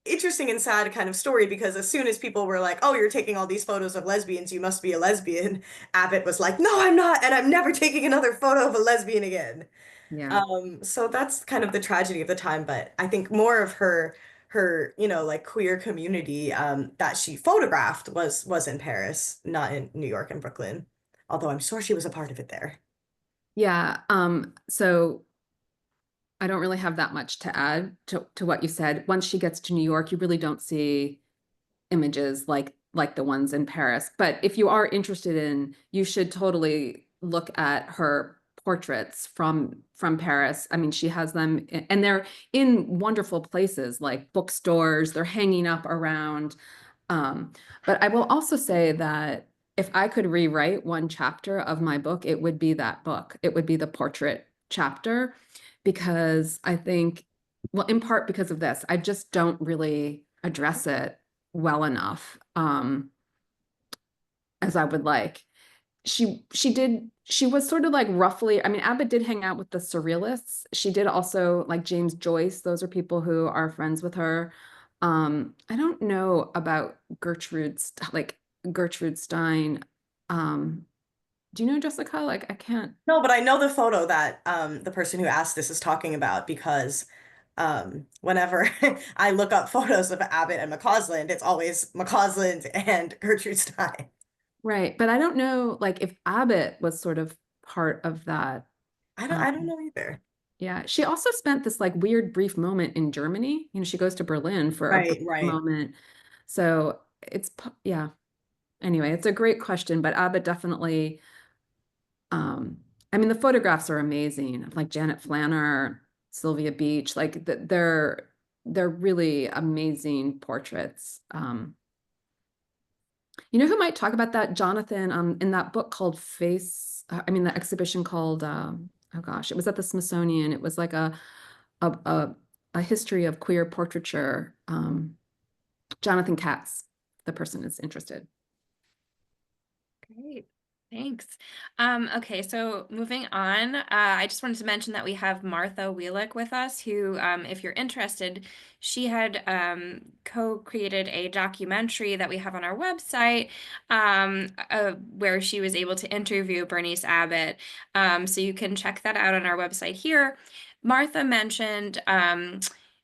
interesting and sad kind of story because as soon as people were like, "Oh, you're taking all these photos of lesbians, you must be a lesbian," Abbott was like, "No, I'm not, and I'm never taking another photo of a lesbian again." Yeah. So that's kind of the tragedy of the time, but I think more of her, like queer community that she photographed was in Paris, not in New York and Brooklyn. Although I'm sure she was a part of it there. Yeah. So I don't really have that much to add to what you said. Once she gets to New York, you really don't see images like the ones in Paris. But if you are interested in, you should totally look at her portraits from Paris. I mean, she has them and they're in wonderful places like bookstores, they're hanging up around. But I will also say that if I could rewrite one chapter of my book, it would be that book. It would be the portrait chapter because I think, well, in part because of this, I just don't really address it well enough as I would like. She was sort of like roughly, I mean, Abbott did hang out with the surrealists. She did also like James Joyce. Those are people who are friends with her. I don't know about Gertrude Stein. Um, do you know Jessica? Like I can't. No, but I know the photo that the person who asked this is talking about because whenever I look up photos of Abbott and McCausland, it's always McCausland and Gertrude Stein. Right, but I don't know like if Abbott was sort of part of that. I don't know either. Yeah, she also spent this like weird brief moment in Germany. You know, she goes to Berlin for a Right, brief right. moment. So yeah. Anyway, it's a great question, but Abbott definitely, um, I mean, the photographs are amazing, like Janet Flanner, Sylvia Beach, like they're really amazing portraits. You know who might talk about that? Jonathan, in that book called Face, I mean, the exhibition called, oh gosh, it was at the Smithsonian. It was like a, a, a history of queer portraiture. Jonathan Katz, the person is interested. Great. Thanks. Okay, so moving on, I just wanted to mention that we have Martha Wheelock with us, who, if you're interested, she had co-created a documentary that we have on our website where she was able to interview Berenice Abbott. So you can check that out on our website here. Martha mentioned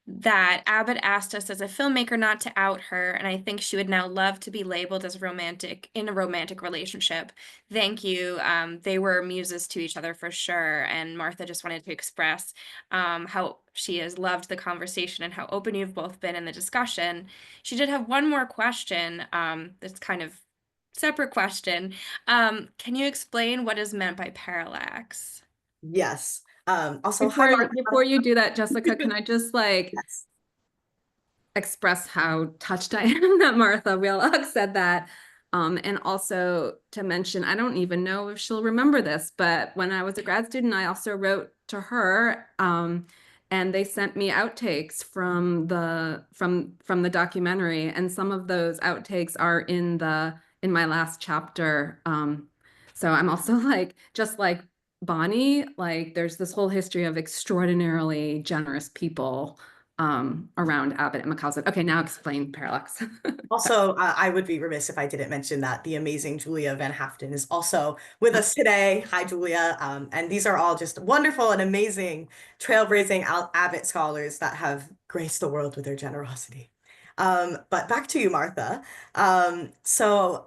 that Abbott asked us as a filmmaker not to out her, and I think she would now love to be labeled as romantic in a romantic relationship. Thank you. They were muses to each other for sure, and Martha just wanted to express how she has loved the conversation and how open you've both been in the discussion. She did have one more question that's kind of separate question. Can you explain what is meant by parallax? Yes. Also, hi, Martha. Before you do that, Jessica, can I just like Yes. express how touched I am that Martha Wheelock said that. And also to mention, I don't even know if she'll remember this, but when I was a grad student, I also wrote to her, and they sent me outtakes from the documentary, and some of those outtakes are in my last chapter. So I'm also like, just like Bonnie, like there's this whole history of extraordinarily generous people around Abbott and McCausland. Okay, now explain parallax. Also, I would be remiss if I didn't mention that the amazing Julia Van Haften is also with us today. Hi, Julia. And these are all just wonderful and amazing trailblazing Abbott scholars that have graced the world with their generosity. But back to you, Martha. So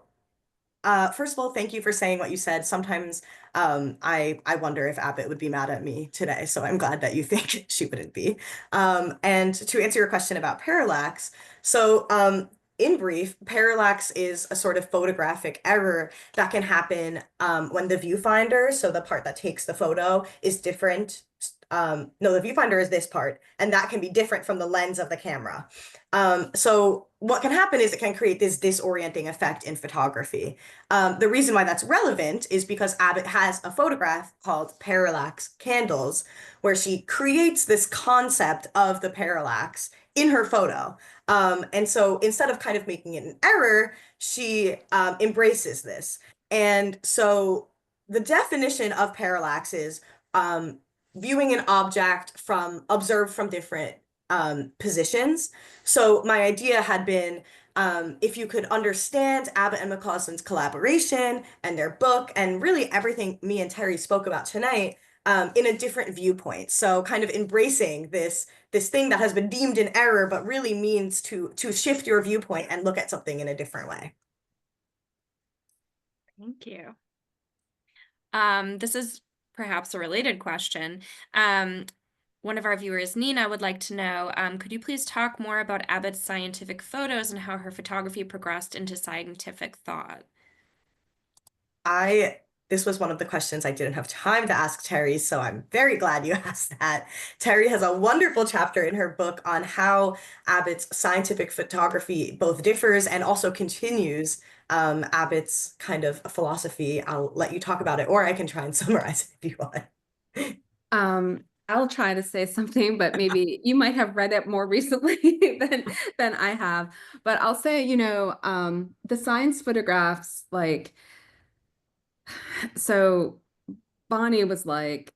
first of all, thank you for saying what you said. Sometimes I wonder if Abbott would be mad at me today, so I'm glad that you think she wouldn't be. And to answer your question about parallax, so in brief, parallax is a sort of photographic error that can happen when the viewfinder, so the part that takes the photo, is different. No, the viewfinder is this part, and that can be different from the lens of the camera. So what can happen is it can create this disorienting effect in photography. The reason why that's relevant is because Abbott has a photograph called Parallax Candles, where she creates this concept of the parallax in her photo. And so instead of kind of making it an error, she embraces this. And so the definition of parallax is viewing an object from observed from different positions. So my idea had been if you could understand Abbott and McCausland's collaboration and their book and really everything me and Terri spoke about tonight in a different viewpoint. So kind of embracing this thing that has been deemed an error, but really means to shift your viewpoint and look at something in a different way. Thank you. This is perhaps a related question. One of our viewers, Nina, would like to know, could you please talk more about Abbott's scientific photos and how her photography progressed into scientific thought? This was one of the questions I didn't have time to ask Terri, so I'm very glad you asked that. Terri has a wonderful chapter in her book on how Abbott's scientific photography both differs and also continues Abbott's kind of philosophy. I'll let you talk about it, or I can try and summarize it if you want. I'll try to say something, but maybe you might have read it more recently than I have. But I'll say, the science photographs, so Bonnie was like,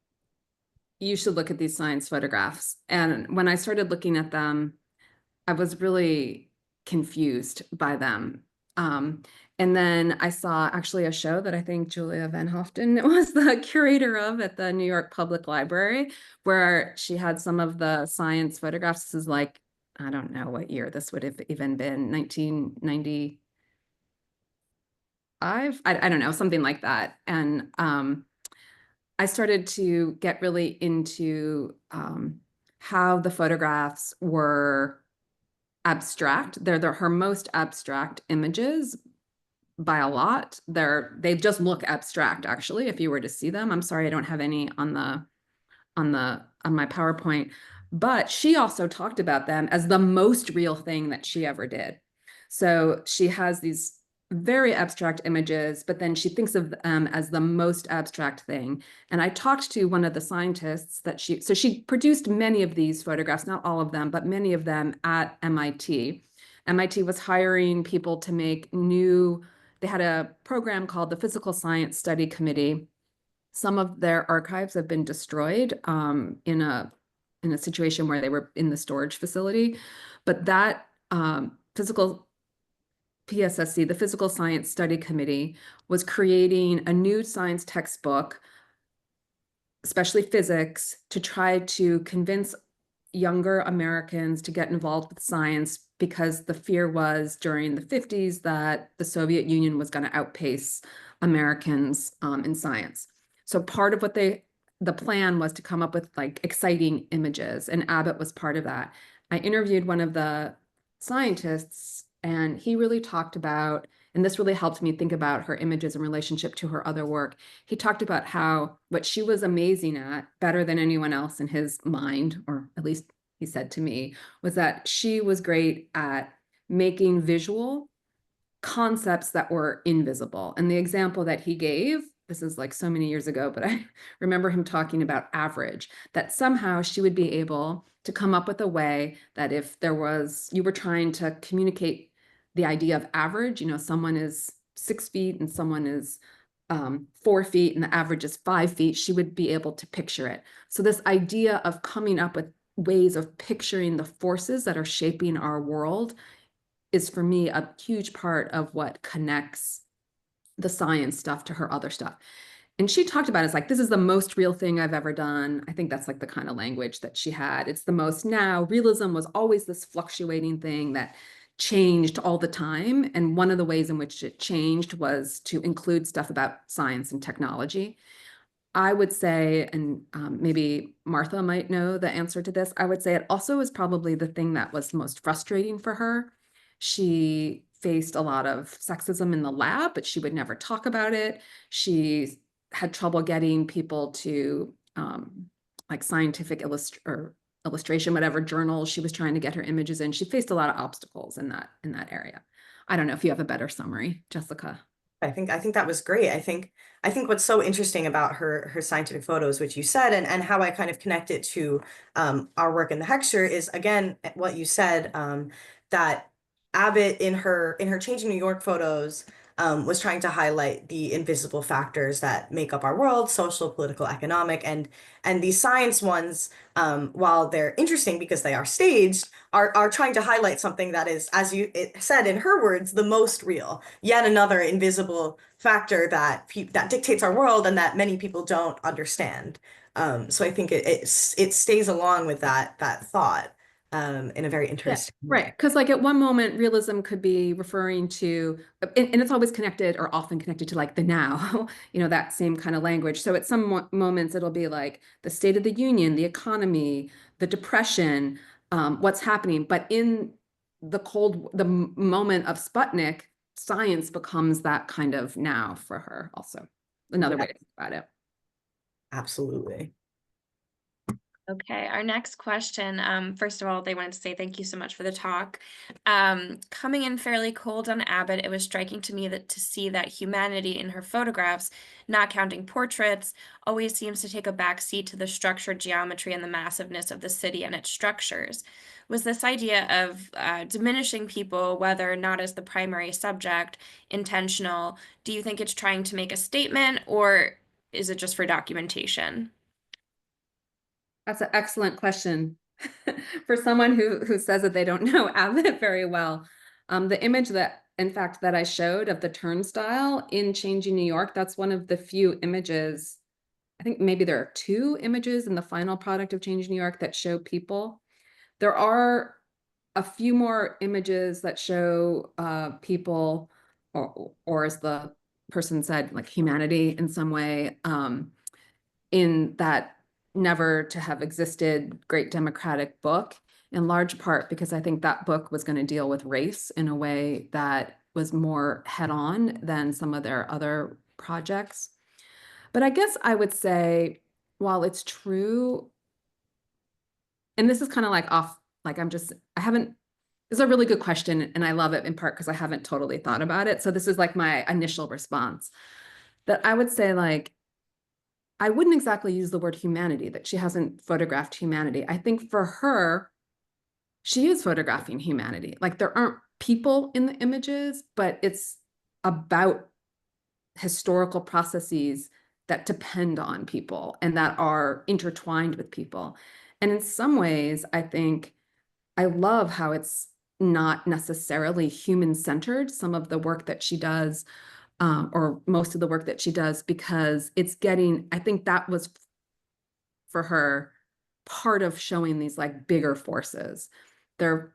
you should look at these science photographs. And when I started looking at them, I was really confused by them. And then I saw actually a show that I think Julia Van Hoften was the curator of at the New York Public Library, where she had some of the science photographs. This is like, I don't know what year this would have even been, 1995. I don't know, something like that. And I started to get really into how the photographs were abstract. They're her most abstract images by a lot. They just look abstract, actually, if you were to see them. I'm sorry, I don't have any on my PowerPoint, but she also talked about them as the most real thing that she ever did. So she has these very abstract images, but then she thinks of them as the most abstract thing. And I talked to one of the scientists that she produced many of these photographs, not all of them, but many of them at MIT. MIT was hiring people to make they had a program called the Physical Science Study Committee. Some of their archives have been destroyed in a situation where they were in the storage facility, but that PSSC, the Physical Science Study Committee, was creating a new science textbook, especially physics, to try to convince younger Americans to get involved with science, because the fear was during the 50s that the Soviet Union was going to outpace Americans in science. So part of what the plan was to come up with exciting images, and Abbott was part of that. I interviewed one of the scientists, and he really talked about, and this really helped me think about her images in relationship to her other work. He talked about how what she was amazing at, better than anyone else in his mind, or at least he said to me, was that she was great at making visual concepts that were invisible. And the example that he gave, this is like so many years ago, but I remember him talking about average, that somehow she would be able to come up with a way that if you were trying to communicate the idea of average, someone is 6 feet and someone is 4 feet and the average is 5 feet, she would be able to picture it. So this idea of coming up with ways of picturing the forces that are shaping our world is, for me, a huge part of what connects the science stuff to her other stuff. And she talked about it as this is the most real thing I've ever done. I think that's the kind of language that she had. It's the most now. Realism was always this fluctuating thing that changed all the time. And one of the ways in which it changed was to include stuff about science and technology. I would say, and maybe Martha might know the answer to this, I would say it also is probably the thing that was most frustrating for her. She faced a lot of sexism in the lab, but she would never talk about it. She had trouble getting people to like scientific illustration, whatever journals she was trying to get her images in. She faced a lot of obstacles in that area. I don't know if you have a better summary, Jessica. I think that was great. I think what's so interesting about her scientific photos, which you said, and how I kind of connect it to our work in the Hexture is again what you said, that Abbott in her Changing New York photos was trying to highlight the invisible factors that make up our world, social, political, economic, and these science ones, while they're interesting because they are staged, are trying to highlight something that is, as it said in her words, the most real, yet another invisible factor that dictates our world and that many people don't understand. So I think it stays along with that thought in a very interesting Right. way. Because like at one moment, realism could be referring to, and it's always connected or often connected to like the now, that same kind of language. So at some moments, it'll be like the state of the union, the economy, the depression, what's happening. But in the moment of Sputnik, science becomes that kind of now for her also. Another way to think about it. Absolutely. Okay, our next question. First of all, they wanted to say thank you so much for the talk. Coming in fairly cold on Abbott, it was striking to me to see that humanity in her photographs, not counting portraits, always seems to take a back seat to the structured geometry and the massiveness of the city and its structures. Was this idea of diminishing people, whether or not as the primary subject, intentional? Do you think it's trying to make a statement, or is it just for documentation? That's an excellent question for someone who says that they don't know Abbott very well. The image that, in fact, that I showed of the turnstile in Changing New York, that's one of the few images. I think maybe there are two images in the final product of Changing New York that show people. There are a few more images that show people, or as the person said, like humanity in some way, in that never to have existed great democratic book, in large part because I think that book was going to deal with race in a way that was more head on than some of their other projects. But I guess I would say, while it's true, and this is kind of like off, like I haven't, it's a really good question and I love it in part because I haven't totally thought about it. So this is like my initial response, that I would say like, I wouldn't exactly use the word humanity, that she hasn't photographed humanity. I think for her, she is photographing humanity. Like there aren't people in the images, but it's about historical processes that depend on people and that are intertwined with people. And in some ways, I think I love how it's not necessarily human-centered, some of the work that she does, or most of the work that she does, because it's I think that was for her part of showing these like bigger forces. Yes.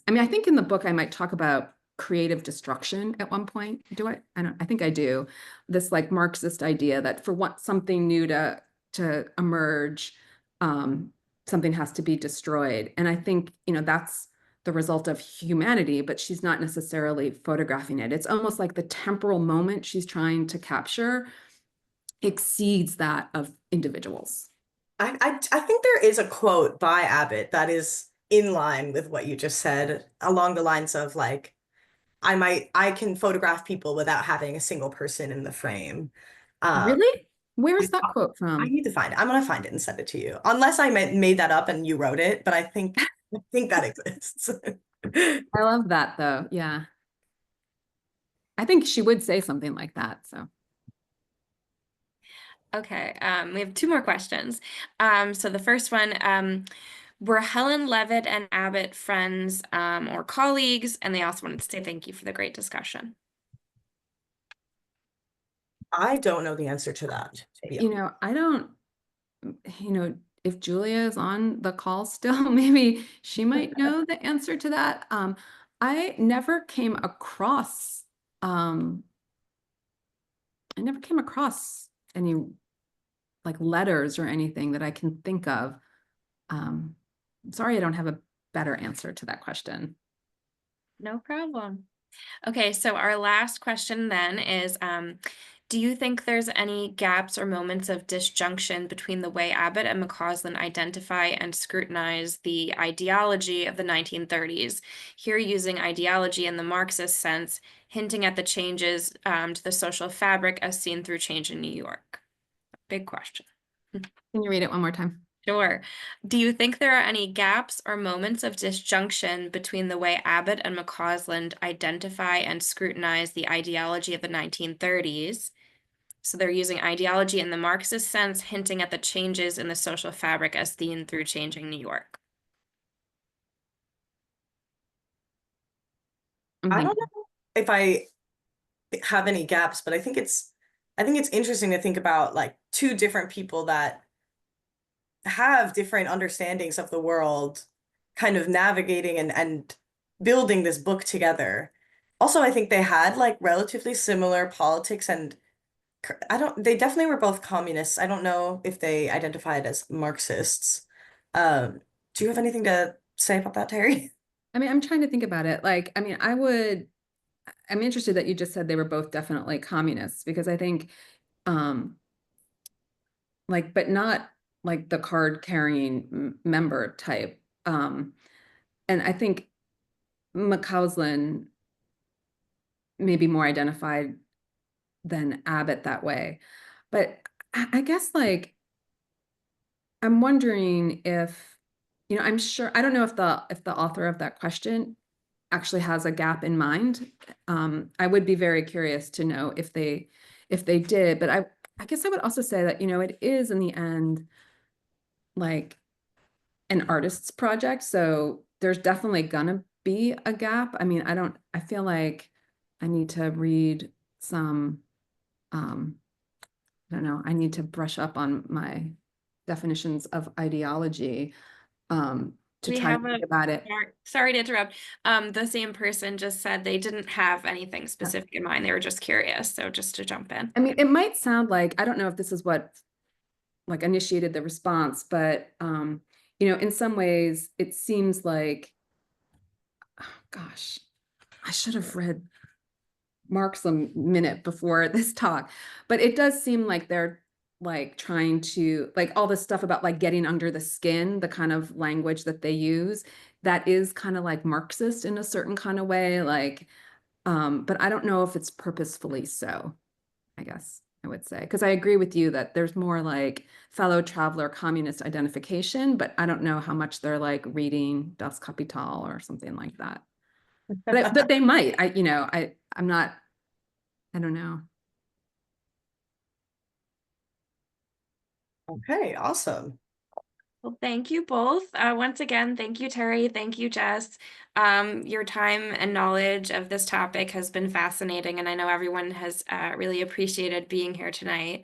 I mean, I think in the book I might talk about creative destruction at one point. Do I? I think I do. This like Marxist idea that for something new to emerge, something has to be destroyed. And I think, that's the result of humanity, but she's not necessarily photographing it. It's almost like the temporal moment she's trying to capture exceeds that of individuals. I think there is a quote by Abbott that is in line with what you just said, along the lines of like, I can photograph people without having a single person in the frame. Um, Really? Where's I, that quote I from? need to find it. I'm gonna find it and send it to you. Unless I made that up and you wrote it, but I think that exists. I love that though. Yeah. I think she would say something like that. So Okay, we have two more questions. So the first one, were Helen Levitt and Abbott friends or colleagues? And they also wanted to say thank you for the great discussion. I don't know the answer to that. Yeah. I don't, if Julia is on the call still, maybe she might know the answer to that. I never came across any like letters or anything that I can think of. Sorry, I don't have a better answer to that question. No problem. Okay, so our last question then is, do you think there's any gaps or moments of disjunction between the way Abbott and McCausland identify and scrutinize the ideology of the 1930s, here using ideology in the Marxist sense, hinting at the changes to the social fabric as seen through change in New York? Big question. Can you read it one more time? Sure. Do you think there are any gaps or moments of disjunction between the way Abbott and McCausland identify and scrutinize the ideology of the 1930s? So they're using ideology in the Marxist sense, hinting at the changes in the social fabric as seen through changing New York. I don't know if I have any gaps, but I think it's interesting to think about like two different people that have different understandings of the world kind of navigating and building this book together. Also, I think they had like relatively similar politics and they definitely were both communists. I don't know if they identified as Marxists. Do you have anything to say about that, Terry? I mean, I'm trying to think about it. Like, I mean, I'm interested that you just said they were both definitely communists, because I think, like, but not like the card carrying member type. And I think McCausland may be more identified than Abbott that way. But I guess like, I'm wondering if, I'm sure, I don't know if the author of that question actually has a gap in mind. I would be very curious to know if they did, but I guess I would also say that, it is in the end like an artist's project. So there's definitely gonna be a gap. I mean, I feel like I need to read some, I don't know, I need to brush up on my definitions of ideology, to We try to have think about it. sorry to interrupt. The same person just said they didn't have anything specific in mind. They were just curious. So just to jump in. I mean, it might sound like, I don't know if this is what like initiated the response, but in some ways it seems like, oh, gosh, I should have read Marx a minute before this talk, but it does seem like they're like trying to, like, all this stuff about like getting under the skin, the kind of language that they use, that is kind of like Marxist in a certain kind of way, like, but I don't know if it's purposefully so, I guess I would say, because I agree with you that there's more like fellow traveler communist identification, but I don't know how much they're like reading Das Kapital or something like that. But they might. I'm not, I don't know. Okay, awesome. Well, thank you both. Once again, thank you, Terry. Thank you, Jess. Your time and knowledge of this topic has been fascinating, and I know everyone has really appreciated being here tonight.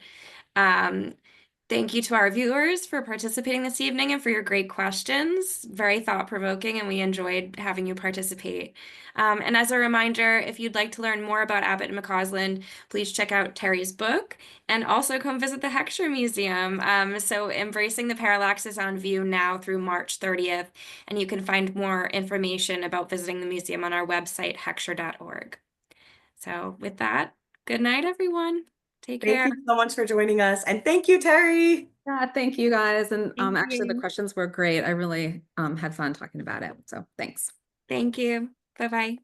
Thank you to our viewers for participating this evening and for your great questions. Very thought-provoking, and we enjoyed having you participate. And as a reminder, if you'd like to learn more about Abbott and McCausland, please check out Terry's book and also come visit the Heckscher Museum. So Embracing the Parallax is on view now through March 30th, and you can find more information about visiting the museum on our website, heckscher.org. So with that, good night, everyone. Take care. Thank you so much for joining us. And thank you, Terry. Yeah, thank you guys. And Thank actually the you. questions were great. I really had fun talking about it. So thanks. Thank you. Bye-bye.